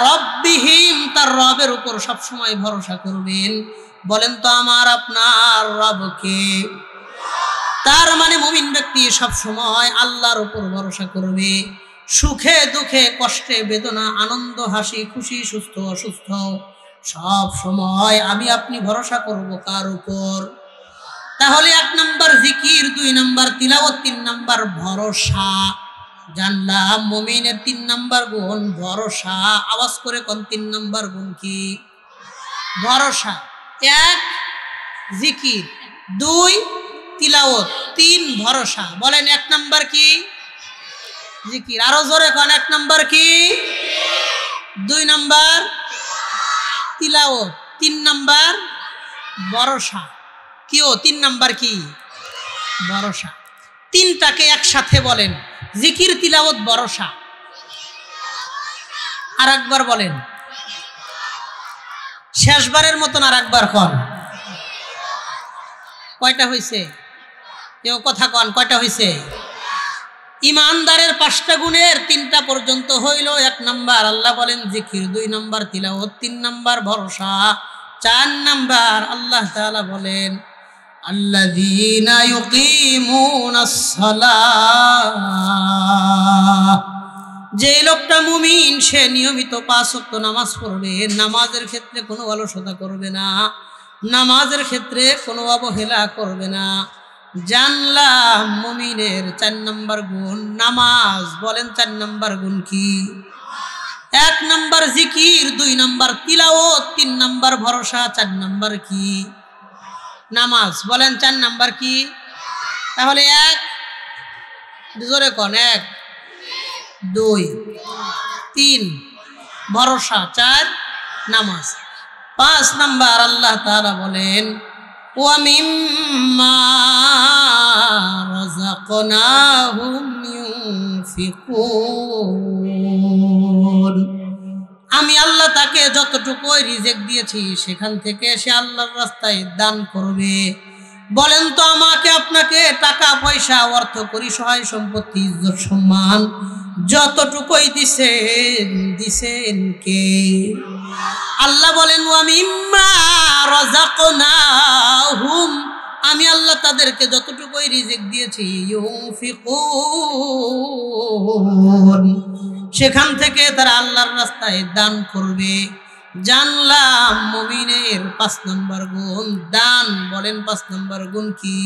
রাব্বিহিম, তার রবের উপর সব সময় ভরসা করবেন। বলেন তো আমার আপনার রবকে? তার মানে মুমিন ব্যক্তি সব সময় আল্লাহর উপর ভরসা করবে, সুখে দুঃখে কষ্টে বেদনা আনন্দ হাসি খুশি সুস্থ অসুস্থ সব সময় আমি আপনি ভরসা করব কার উপর? তাহলে 1 নাম্বার জিকির, 2 নাম্বার তিলাওয়াত, 3 নাম্বার ভরসা। জানলাম মুমিনের 3 নাম্বার গুণ ভরসা। আওয়াজ করে কোন 3 নাম্বার গুণ কি? ভরসা। 1 জিকির, 2 তিলাওয়াত, 3 ভরসা। বলেন 1 নাম্বার কি? জিকির। আরো জোরে কোন 1 নাম্বার কি? 2 নাম্বার তিলাওয়াত, 3 নাম্বার ভরসা। কিও 3 নাম্বার কি? ভরসা। 3টাকে একসাথে বলেন, জিকির, তিলাওয়াত, ভরসা। আর একবার বলেন, শেষবারের মতন আর একবার কন। কয়টা হইছে? কেউ কথা কন, কয়টা হইছে? ইমানদারের 5টা গুণের 3টা পর্যন্ত হইল। 1 নাম্বার আল্লাহ বলেন জিকির, 2 নাম্বার তিলাওয়াত, 3 নাম্বার ভরসা। 4 নাম্বার আল্লাহ তাআলা বলেন আল্লাযীনা ইউকিমুনাস সালাহ, যে লোকটা মুমিন সে নিয়মিত 5 ওয়াক্ত নামাজ পড়বে, নামাজের ক্ষেত্রে কোনো অলসতা করবে না, নামাজের ক্ষেত্রে কোনো অবহেলা করবে না। জানলাম মুমিনের 4 নাম্বার গুণ নামাজ। বলেন 4 নাম্বার গুণ কি? 1 নাম্বার জিকির, 2 নাম্বার তিলাওয়াত, 3 নাম্বার ভরসা, 4 নাম্বার কি? নামাজ। বলেন 4 নাম্বার কি? তাহলে 1 জোরে কোন, 1 2 3 ভরসা, 4 নামাজ। 5 নাম্বার আল্লাহ তাআলা বলেন ওয়া মিম্মা রাযাকনাহুম ইউনফিকুন, আমি আল্লাহ তাকে যতটুকু রিজিক দিয়েছি সেখান থেকে সে আল্লাহর রাস্তায় দান করবে। বলেন তো আমাকে আপনাকে টাকা পয়সা, অর্থ করি, সহায় সম্পত্তি, ইজ্জত সম্মান যতটুকুই দিছেন কে? আল্লাহ বলেন ওয়া মিম্মা রাযাকনাহুম, আমি আল্লাহ তাদেরকে যতটুকুই রিজিক দিয়েছি, ইউনফিকুন, সেখান থেকে তারা আল্লাহর রাস্তায় দান করবে। জানলাম মুমিনের 5 নাম্বার গুণ দান। বলেন 5 নাম্বার গুণ কি?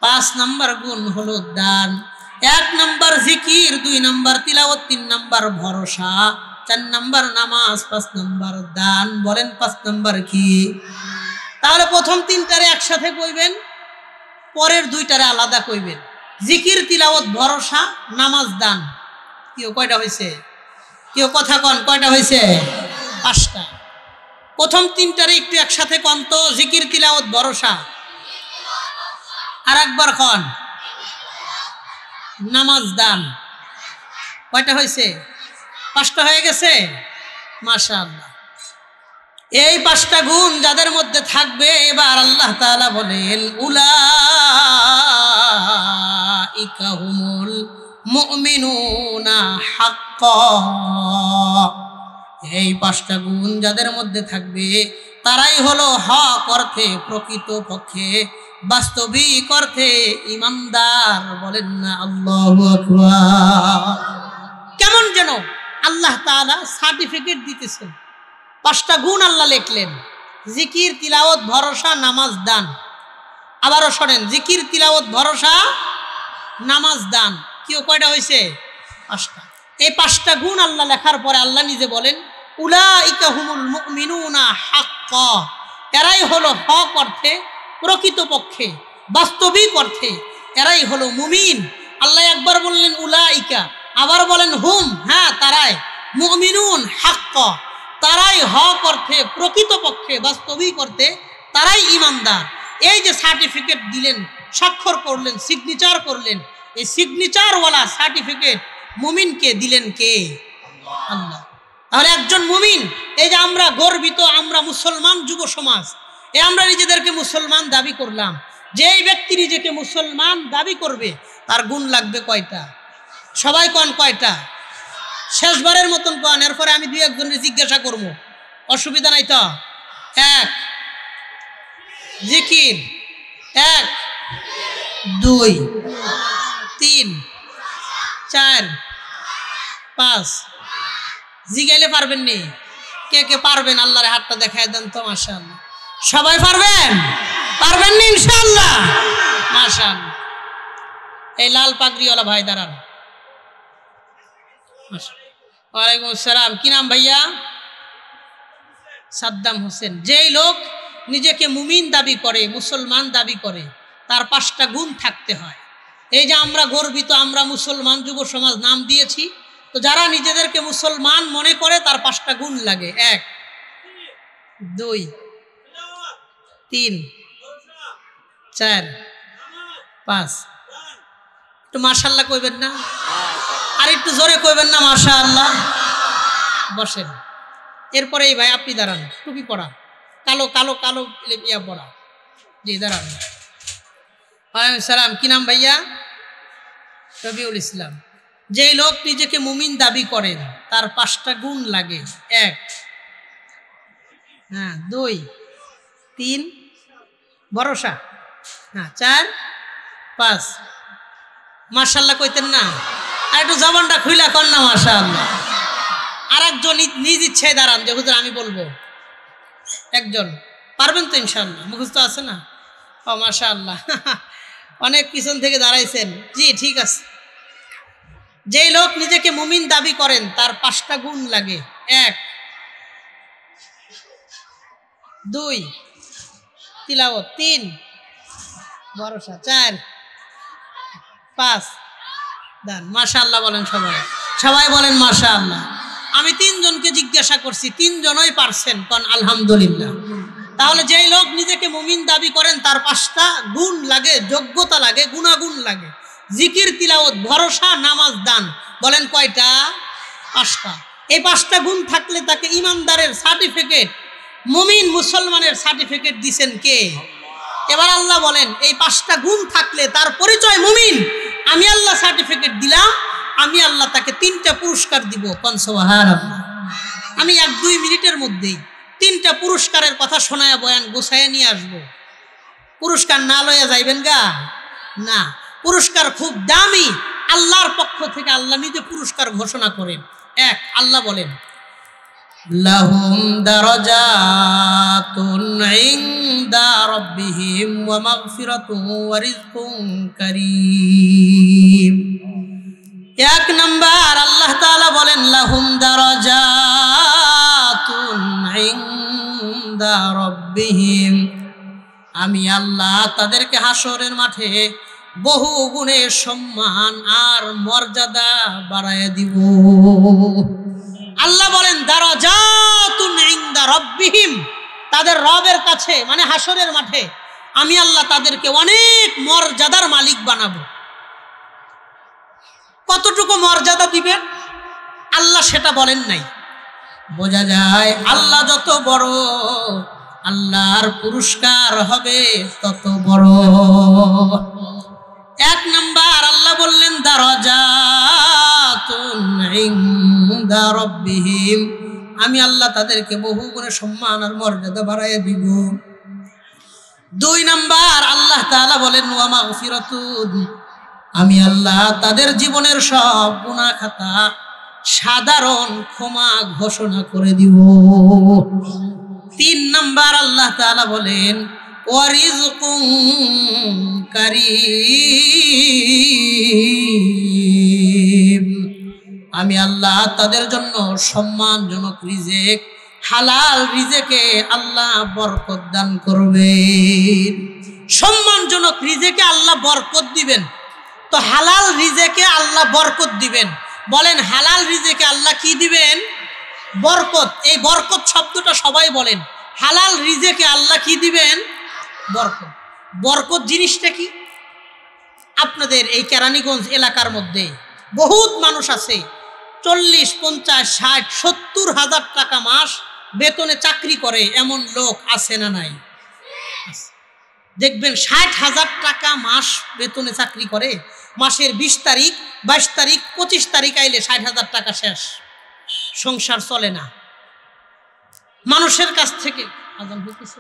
5 নাম্বার গুণ হলো দান। 1 নাম্বার জিকির, 2 নাম্বার তিলাওয়াত, 3 নাম্বার ভরসা, 4 নাম্বার নামাজ, 5 নাম্বার দান। বলেন 5 নাম্বার কি? তাহলে প্রথম 3টারে একসাথে কইবেন, পরের 2টারে আলাদা কইবেন। জিকির, তিলাওয়াত, ভরসা, নামাজ, দান। কেউ কয়টা হয়েছে? কেউ কথা কন, কয়টা হয়েছে? 5টা। প্রথম 3টারে একটু একসাথে কন তো, জিকির, তিলাওয়াত, ভরসা। আর একবার কন, নামাজ, দান। কয়টা হয়েছে? 5টা হয়ে গেছে। মাশাআল্লাহ। এই 5টা গুণ যাদের মধ্যে থাকবে, এবার আল্লাহ তাআলা বলেন উলাইকা হুমুল মুমিনুনা হাক্কান, এই 5টা গুণ যাদের মধ্যে থাকবে তারাই হলো হক অর্থে, প্রকৃত পক্ষে, বাস্তবিক অর্থে ঈমানদার। বলেন না আল্লাহু আকবার। কেমন যেন আল্লাহ তাআলা সার্টিফিকেট দিতেছেন। 5টা গুণ আল্লাহ লিখলেন, জিকির, তিলাওয়াত, ভরসা, নামাজ, দান। আবারও শোনেন, জিকির, তিলাওয়াত, ভরসা, নামাজ, দান। কেউ কয়টা হয়েছে? 5টা। এই 5টা গুণ আল্লাহ লেখার পরে আল্লাহ নিজে বলেন উলাইকা হুমুল মুমিনুনা হাক্কান, এরাই হলো হক অর্থে, প্রকৃত পক্ষে, বাস্তবিক অর্থে এরাই হলো মুমিন। আল্লাহ একবার বললেন উলাইকা, আবার বলেন হুম, হ্যাঁ তারাই, মুমিনুন হাক্কান, তারাই হক অর্থে, প্রকৃত পক্ষে, বাস্তবিক অর্থে তারাই ঈমানদার। এই যে সার্টিফিকেট দিলেন, স্বাক্ষর করলেন, সিগনেচার করলেন, এই সিগনেচারওয়ালা সার্টিফিকেট মুমিনকে দিলেন কে? আল্লাহ। তাহলে একজন মুমিন, এই যে আমরা গর্বিত, আমরা মুসলমান যুব সমাজ, এই আমরা নিজেদেরকে মুসলমান দাবি করলাম, যেই ব্যক্তি নিজেকে মুসলমান দাবি করবে তার গুণ লাগবে কয়টা? সবাই কন কয়টা? শেষবারের মতন কন, এরপরে আমি 2-1জনের জিজ্ঞাসা করব, অসুবিধা নাই তো? 1 জিকির, 1 2 3 4 5। জিগাইলে পারবেন নি? কে কে পারবেন আল্লাহর হাতটা দেখায় দেন তো মাশাআল্লাহ। সবাই পারবেন? পারবেন না ইনশাআল্লাহ? মাশাআল্লাহ। এই লাল পাগড়িওয়ালা ভাই দাঁড়ান। ওয়ালাইকুম আসসালাম। কি নাম ভাইয়া? সাদ্দাম হোসেন। যেই লোক নিজেকে মুমিন দাবি করে, মুসলমান দাবি করে, তার 5টা গুণ থাকতে হয়। এই যে আমরা গর্বিত, আমরা মুসলমান যুব সমাজ নাম দিয়েছি, তো যারা নিজেদেরকে মুসলমান মনে করে তার 5টা গুণ লাগে। 1, 2, 3, 4, 5। একটু মাশাআল্লাহ কইবেন না? আর একটু জোরে কইবেন না মাশাআল্লাহ? বসেন। এরপরে এই ভাই আপনি দাঁড়ান, টুপি পরা, কালো কালো কালো ইয়া পরা। জি দাঁড়ান। ওয়ালাইকুম সালাম। কি নাম ভাইয়া? রবিউল ইসলাম। যেই লোক নিজেকে মুমিন দাবি করেন তার 5টা গুণ লাগে। 1, 2, 3 ভরসা, 4, 5। মাশাআল্লাহ কইতেন না? আর একটু জবানটা খুইলা কর না মাশাআল্লাহ। আর একজন নিজ ইচ্ছায় দাঁড়ান যে হুজুর আমি বলবো। একজন পারবেন তো ইনশাআল্লাহ? মুখস্থ আছে না? ও মাশাআল্লাহ, অনেক পিছন থেকে দাঁড়াইছেন। জি ঠিক আছে। যেই লোক নিজেকে মুমিন দাবি করেন তার 5টা গুণ লাগে। 1, 2 তিলাওয়াত, 3 ভরসা, 4, 5 দান। মাশাআল্লাহ বলেন সবাই, সবাই বলেন মাশাআল্লাহ। আমি 3 জনকে জিজ্ঞাসা করছি, 3 জনই পারছেন, কোন আলহামদুলিল্লাহ। তাহলে যেই লোক নিজেকে মুমিন দাবি করেন তার 5টা গুণ লাগে, যোগ্যতা লাগে, গুণাগুণ লাগে। জিকির, তিলাওয়াত, ভরসা, নামাজ, দান। বলেন কয়টা? 5টা। এই 5টা গুণ থাকলে তাকে ইমানদারের সার্টিফিকেট, মুমিন মুসলমানের সার্টিফিকেট দিবেন কে? এবার আল্লাহ বলেন এই 5টা গুণ থাকলে তার পরিচয় মুমিন, আমি আল্লাহ সার্টিফিকেট দিলাম, আমি আল্লাহ তাকে 3টা পুরস্কার দিব। কোন সুবহানাল্লাহ। আমি 1-2 মিনিটের মধ্যেই 3টা পুরস্কারের কথা শোনায়া বয়ান গোছায়া নিয়ে আসবো। পুরস্কার না লইয়া যাইবেন গা না। পুরস্কার খুব দামি, আল্লাহর পক্ষ থেকে আল্লাহ নিজে পুরস্কার ঘোষণা করেন। 1, আল্লাহ বলেন লাহুম দারাজাতুন ইনদা রাব্বিহিম ওয়া মাগফিরাতুন ওয়া রিজকুন কারীম। 1 নাম্বার আল্লাহ তাআলা বলেন লাহুম দারাজাতুন ইনদা রাব্বিহিম, আমি আল্লাহ তাদেরকে হাসরের মাঠে বহু গুণে সম্মান আর মর্যাদা বাড়ায় দিব। আল্লাহ বলেন দারাজাতুন ইনদা রাব্বিহিম, তাদের রবের কাছে মানে হাসরের মাঠে আমি আল্লাহ তাদেরকে অনেক মর্যাদার মালিক বানাবো। কতটুকু মর্যাদা দিবেন আল্লাহ সেটা বলেন নাই। বোঝা যায় আল্লাহ যত বড়, আল্লাহর পুরস্কার হবে তত বড়। 1 নাম্বার আল্লাহ বললেন দারাজাতুন ইনদা রাব্বিহিম, আমি আল্লাহ তাদেরকে বহু গুণে সম্মান আর মর্যাদা বাড়ায় দিব। 2 নাম্বার আল্লাহ তাআলা বলেন ওয়া মাগফিরাতুন, আমি আল্লাহ তাদের জীবনের সব গুনাহ খাতা সাধারণ ক্ষমা ঘোষণা করে দিব। 3 নাম্বার আল্লাহ তাআলা বলেন ওয়া রিজকুন কারীম, আমি আল্লাহ তাদের জন্য সম্মানজনক রিজিক, হালাল রিজিকে আল্লাহ বরকত দান করবেন। সম্মানজনক রিজিকে আল্লাহ বরকত দিবেন, তো হালাল রিজিকে আল্লাহ বরকত দিবেন। বলেন হালাল রিজিকে আল্লাহ কি দিবেন? বরকত। এই বরকত শব্দটা সবাই বলেন। হালাল রিজিকে আল্লাহ কি দিবেন? বরকত। বরকত জিনিসটা কি? আপনাদের এই কেরানীগঞ্জ এলাকার মধ্যে বহুত মানুষ আছে 40, 50, 60, 70 হাজার টাকা মাস বেতনে চাকরি করে, এমন লোক আছে না নাই? দেখবেন 60 হাজার টাকা মাস বেতনে চাকরি করে, মাসের 20 তারিখ, 22 তারিখ, 25 তারিখ আইলে 60 হাজার টাকা শেষ, সংসার চলে না। মানুষের কাছ থেকে আজান হইতেছে।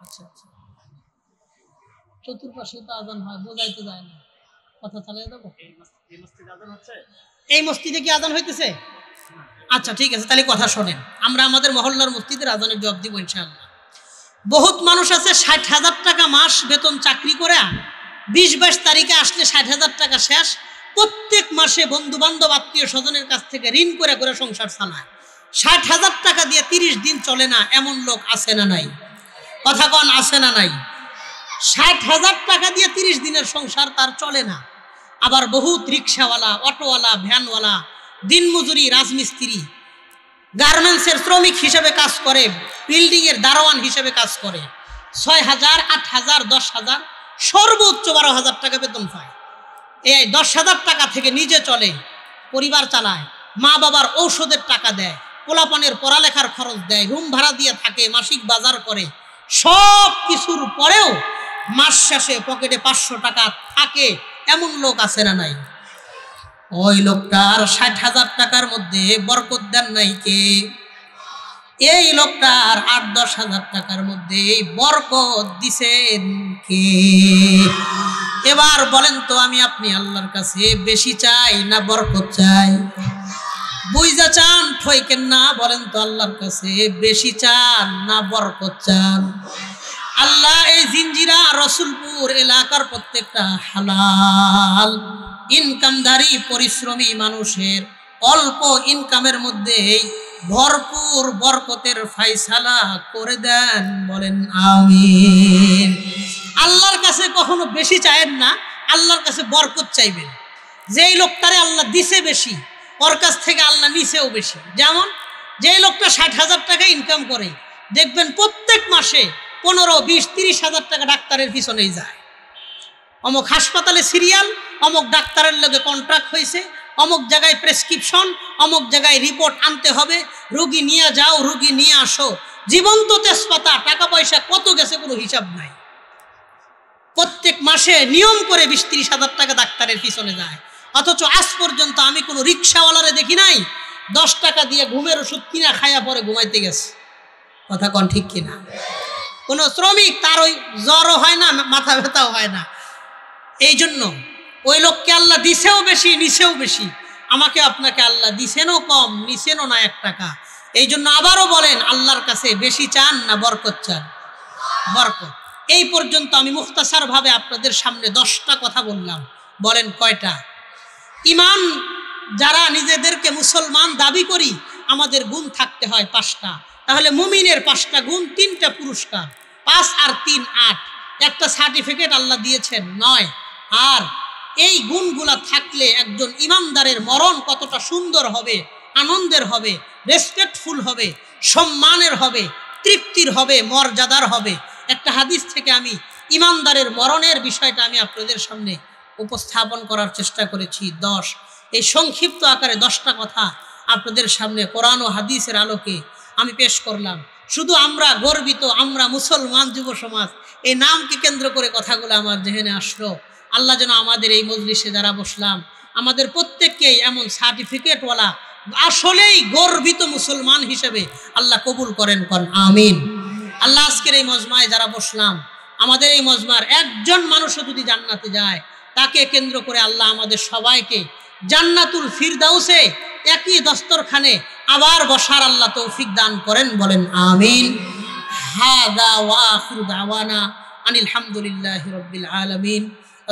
আচ্ছা আচ্ছা, চতুর্পাশে তো আজান হয়, বোঝাইতে যায় না। কথা চালিয়ে দেবো। এই মসজিদে কি আজান হইতেছে? আচ্ছা ঠিক আছে, তাহলে কথা শোনেন। আমরা আমাদের মহল্লার মসজিদের আজানের জবাব দিব ইনশাআল্লাহ। বহুত মানুষ আছে 60,000 টাকা মাস বেতন চাকরি করে 20-22 তারিখে আসলে 60,000 টাকা শেষ। প্রত্যেক মাসে বন্ধু বান্ধব আত্মীয় স্বজনের কাছ থেকে ঋণ করে করে সংসার চালায়। 60,000 টাকা দিয়ে 30 দিন চলে না, এমন লোক আছে না নাই? কথা কন, আছে না নাই? 60,000 টাকা দিয়ে 30 দিনের সংসার তার চলে না। আবার বহুত রিক্সাওয়ালা, অটোওয়ালা, ভ্যানওয়ালা, দিনমজুরি, রাজমিস্ত্রি, গার্মেন্টসের শ্রমিক হিসেবে কাজ করে, বিল্ডিং এর দারোয়ান হিসেবে কাজ করে, 6,000, 8,000, 10,000, সর্বোচ্চ 12,000 টাকা বেতন পায়। এই 10,000 টাকা থেকে নিজে চলে, পরিবার চালায়, মা বাবার ঔষধের টাকা দেয়, পোলাপানের পড়ালেখার খরচ দেয়, রুম ভাড়া দিয়ে থাকে, মাসিক বাজার করে। সব কিছুর পরেও মাস শেষে পকেটে 500 টাকা থাকে, এমন লোক আছে না নাই? ওই লোকটার 60,000 টাকার মধ্যে বরকত দেন নাই কে? এই লোকটার 8-10 হাজার টাকার মধ্যে বরকত দিছেন কে? এবার বলেন তো, আমি আপনি আল্লাহর কাছে বেশি চাই না বরকত চাই? বুঝা চান, ঠইকেন না। বলেন তো, আল্লাহর কাছে বেশি চান না বরকত চান? আল্লাহ এই জিঞ্জিরা রসুলপুর এলাকার প্রত্যেকটা হালাল ইনকামধারী পরিশ্রমী মানুষের অল্প ইনকামের মধ্যে ভরপুর বরকতের ফায়সালা করে দেন। বলেন আমিন। আল্লাহর কাছে কখনো বেশি চাইেন না, আল্লাহর কাছে বরকত চাইবেন। যেই লোকটারে আল্লাহ দিছে বেশি, ওর কাছ থেকে আল্লাহ নিছেও বেশি। যেমন যেই লোকটা 60,000 টাকা ইনকাম করে, দেখবেন প্রত্যেক মাসে 15, 20, 30 হাজার টাকা ডাক্তারের পিছনেই যায়। অমুক হাসপাতালে সিরিয়াল, অমুক ডাক্তারের লগে কন্ট্রাক্ট হয়েছে, অমুক জায়গায় প্রেসক্রিপশন, অমুক জায়গায় রিপোর্ট আনতে হবে, রুগী নিয়ে যাও, রুগী নিয়ে আসো। জীবন্ত তেজপাতা, টাকা পয়সা কত গেছে কোনো হিসাব নাই। প্রত্যেক মাসে নিয়ম করে 20-30 হাজার টাকা ডাক্তারের পিছনে যায়। অথচ আজ পর্যন্ত আমি কোনো রিক্সাওয়ালারে দেখি নাই 10 টাকা দিয়ে ঘুমের ওষুধ কিনা খায়া পরে ঘুমাইতে গেছে। কথা কন ঠিক কিনা? কোন শ্রমিক তার ওই জ্বরও হয় না, মাথা ব্যথাও হয় না। এই জন্য ওই লোককে আল্লাহ দিছেও বেশি, নিছেও বেশি। আমাকে আপনাকে আল্লাহ দিছেনও কম, নিছেনও না 1 টাকা। এই জন্য আবারও বলেন, আল্লাহর কাছে বেশি চান না বরকত চান? বরকত। এই পর্যন্ত আমি মুখতাসার ভাবে আপনাদের সামনে 10টা কথা বললাম। বলেন কয়টা? ইমান যারা নিজেদেরকে মুসলমান দাবি করি, আমাদের গুণ থাকতে হয় 5টা। তাহলে মুমিনের 5টা গুণ, 3টা পুরস্কার। 5 আর 3 8, একটা সার্টিফিকেট আল্লাহ দিয়েছেন 9। আর এই গুণগুলা থাকলে একজন ইমানদারের মরণ কতটা সুন্দর হবে, আনন্দের হবে, রেসপেক্টফুল হবে, সম্মানের হবে, তৃপ্তির হবে, মর্যাদার হবে। একটা হাদিস থেকে আমি ইমানদারের মরণের বিষয়টা আমি আপনাদের সামনে উপস্থাপন করার চেষ্টা করেছি। 10 এই সংক্ষিপ্ত আকারে 10টা কথা আপনাদের সামনে কোরআন ও হাদিসের আলোকে আমি পেশ করলাম। শুধু আমরা গর্বিত, আমরা মুসলমান যুব সমাজ, এই নামকে কেন্দ্র করে কথাগুলো আমার জেহেনে আসলো। আল্লাহ যেন আমাদের এই মজলিসে যারা বসলাম, আমাদের প্রত্যেককেই এমন সার্টিফিকেটওয়ালা, আসলেই গর্বিত মুসলমান হিসেবে আল্লাহ কবুল করেন। কোন আমিন। আল্লাহ আজকের এই মজমায় যারা বসলাম, আমাদের এই মজমার একজন মানুষও যদি জান্নাতে যায়, তাকে কেন্দ্র করে আল্লাহ আমাদের সবাইকে জান্নাতুল ফিরদাউসে একই দস্তরখানে আবার বসার আল্লাহ তৌফিক দান করেন। বলেন আমিন। হাদা ওয়া আখিরু দাওয়ানা আনিল হামদুলিল্লাহি রাব্বিল আলামিন।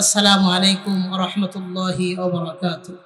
আসসালামু আলাইকুম ওয়া রাহমাতুল্লাহি ওয়া বারাকাতুহু।